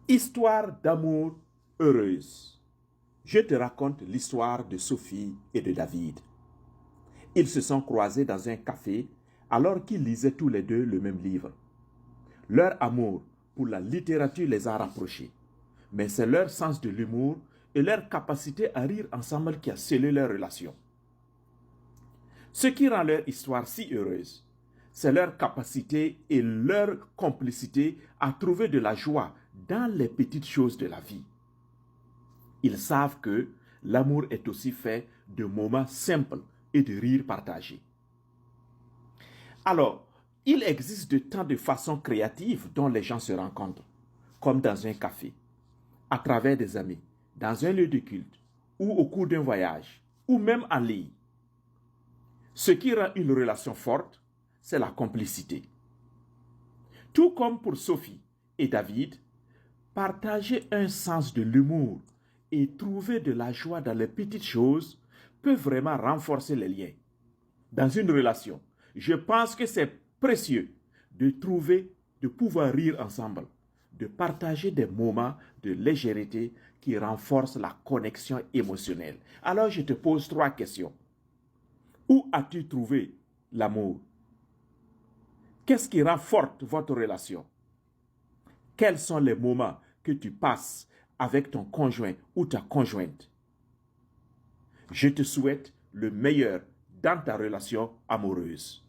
Histoire d'amour heureuse. Je te raconte l'histoire de Sophie et de David. Ils se sont croisés dans un café alors qu'ils lisaient tous les deux le même livre. Leur amour pour la littérature les a rapprochés, mais c'est leur sens de l'humour et leur capacité à rire ensemble qui a scellé leur relation. Ce qui rend leur histoire si heureuse, c'est leur capacité et leur complicité à trouver de la joie dans les petites choses de la vie. Ils savent que l'amour est aussi fait de moments simples et de rires partagés. Alors, il existe de tant de façons créatives dont les gens se rencontrent, comme dans un café, à travers des amis, dans un lieu de culte, ou au cours d'un voyage, ou même en ligne. Ce qui rend une relation forte, c'est la complicité. Tout comme pour Sophie et David, partager un sens de l'humour et trouver de la joie dans les petites choses peut vraiment renforcer les liens. Dans une relation, je pense que c'est précieux de pouvoir rire ensemble, de partager des moments de légèreté qui renforcent la connexion émotionnelle. Alors je te pose 3 questions. Où as-tu trouvé l'amour? Qu'est-ce qui rend forte votre relation? Quels sont les moments que tu passes avec ton conjoint ou ta conjointe? Je te souhaite le meilleur dans ta relation amoureuse.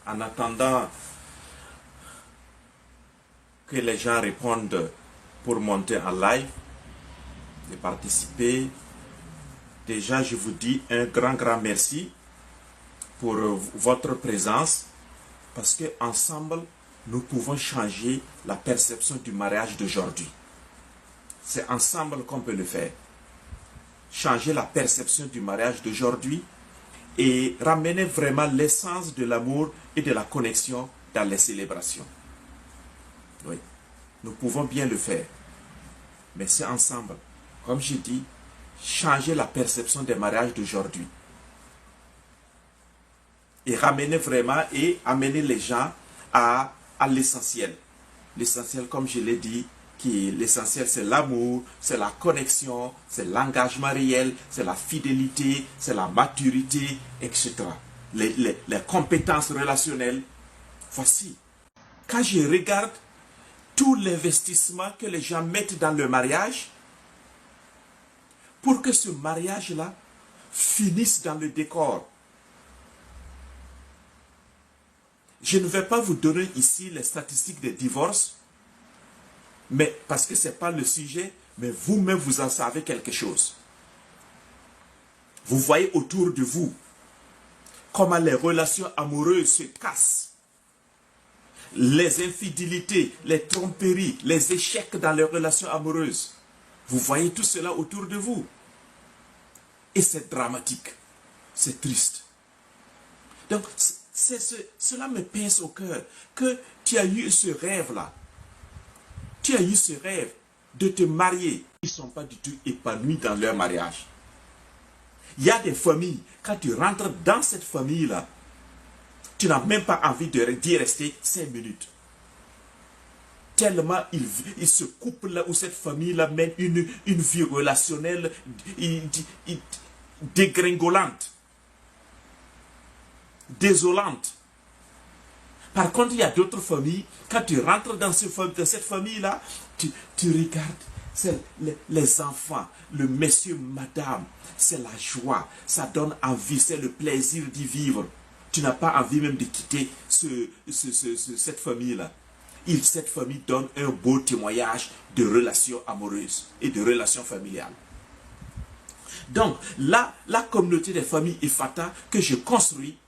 En attendant que les gens répondent pour monter en live et participer, déjà je vous dis un grand merci pour votre présence parce que ensemble nous pouvons changer la perception du mariage d'aujourd'hui. C'est ensemble qu'on peut le faire. Changer la perception du mariage d'aujourd'hui et ramener vraiment l'essence de l'amour et de la connexion dans les célébrations. Oui, nous pouvons bien le faire. Mais c'est ensemble. Comme je dis, changer la perception des mariages d'aujourd'hui. Et ramener vraiment et amener les gens à l'essentiel. L'essentiel, comme je l'ai dit, l'essentiel c'est l'amour, c'est la connexion, c'est l'engagement réel, c'est la fidélité, c'est la maturité, etc. Les compétences relationnelles. Voici. Quand je regarde tout l'investissement que les gens mettent dans le mariage, pour que ce mariage-là finisse dans le décor. Je ne vais pas vous donner ici les statistiques des divorces, mais parce que ce n'est pas le sujet, mais vous-même vous en savez quelque chose. Vous voyez autour de vous comment les relations amoureuses se cassent. Les infidélités, les tromperies, les échecs dans les relations amoureuses. Vous voyez tout cela autour de vous. Et c'est dramatique. C'est triste. Donc, cela me pince au cœur que tu as eu ce rêve-là. Tu as eu ce rêve de te marier. Ils ne sont pas du tout épanouis dans leur mariage. Il y a des familles, quand tu rentres dans cette famille-là, tu n'as même pas envie d'y rester 5 minutes. Tellement il se couple là où cette famille-là mène une vie relationnelle dégringolante, désolante. Par contre, il y a d'autres familles, quand tu rentres dans cette famille-là, tu regardes les enfants, le monsieur, madame, c'est la joie, ça donne envie, c'est le plaisir d'y vivre. Tu n'as pas envie même de quitter cette famille-là. Cette famille donne un beau témoignage de relations amoureuses et de relations familiales. Donc, la communauté des familles Ifata que je construis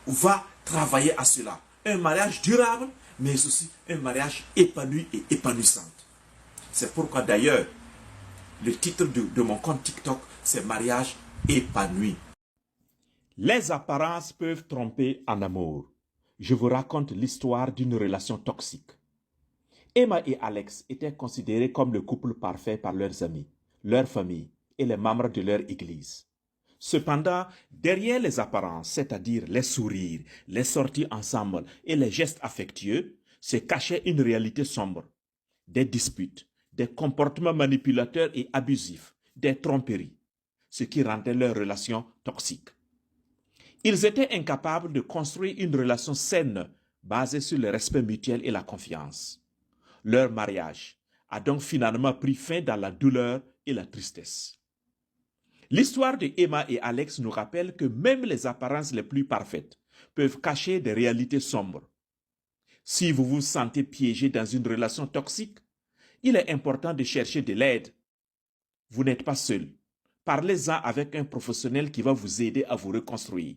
va travailler à cela. Un mariage durable, mais aussi un mariage épanoui et épanouissant. C'est pourquoi d'ailleurs, le titre de mon compte TikTok, c'est Mariage épanoui. Les apparences peuvent tromper en amour. Je vous raconte l'histoire d'une relation toxique. Emma et Alex étaient considérés comme le couple parfait par leurs amis, leur famille et les membres de leur église. Cependant, derrière les apparences, c'est-à-dire les sourires, les sorties ensemble et les gestes affectueux, se cachait une réalité sombre, des disputes, des comportements manipulateurs et abusifs, des tromperies, ce qui rendait leurs relations toxiques. Ils étaient incapables de construire une relation saine basée sur le respect mutuel et la confiance. Leur mariage a donc finalement pris fin dans la douleur et la tristesse. L'histoire de Emma et Alex nous rappelle que même les apparences les plus parfaites peuvent cacher des réalités sombres. Si vous vous sentez piégé dans une relation toxique, il est important de chercher de l'aide. Vous n'êtes pas seul. Parlez-en avec un professionnel qui va vous aider à vous reconstruire.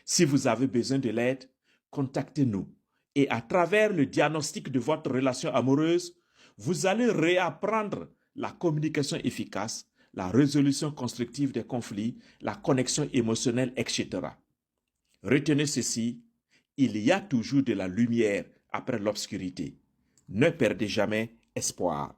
Si vous avez besoin de l'aide, contactez-nous. Et à travers le diagnostic de votre relation amoureuse, vous allez réapprendre la communication efficace, la résolution constructive des conflits, la connexion émotionnelle, etc. Retenez ceci, il y a toujours de la lumière après l'obscurité. Ne perdez jamais espoir.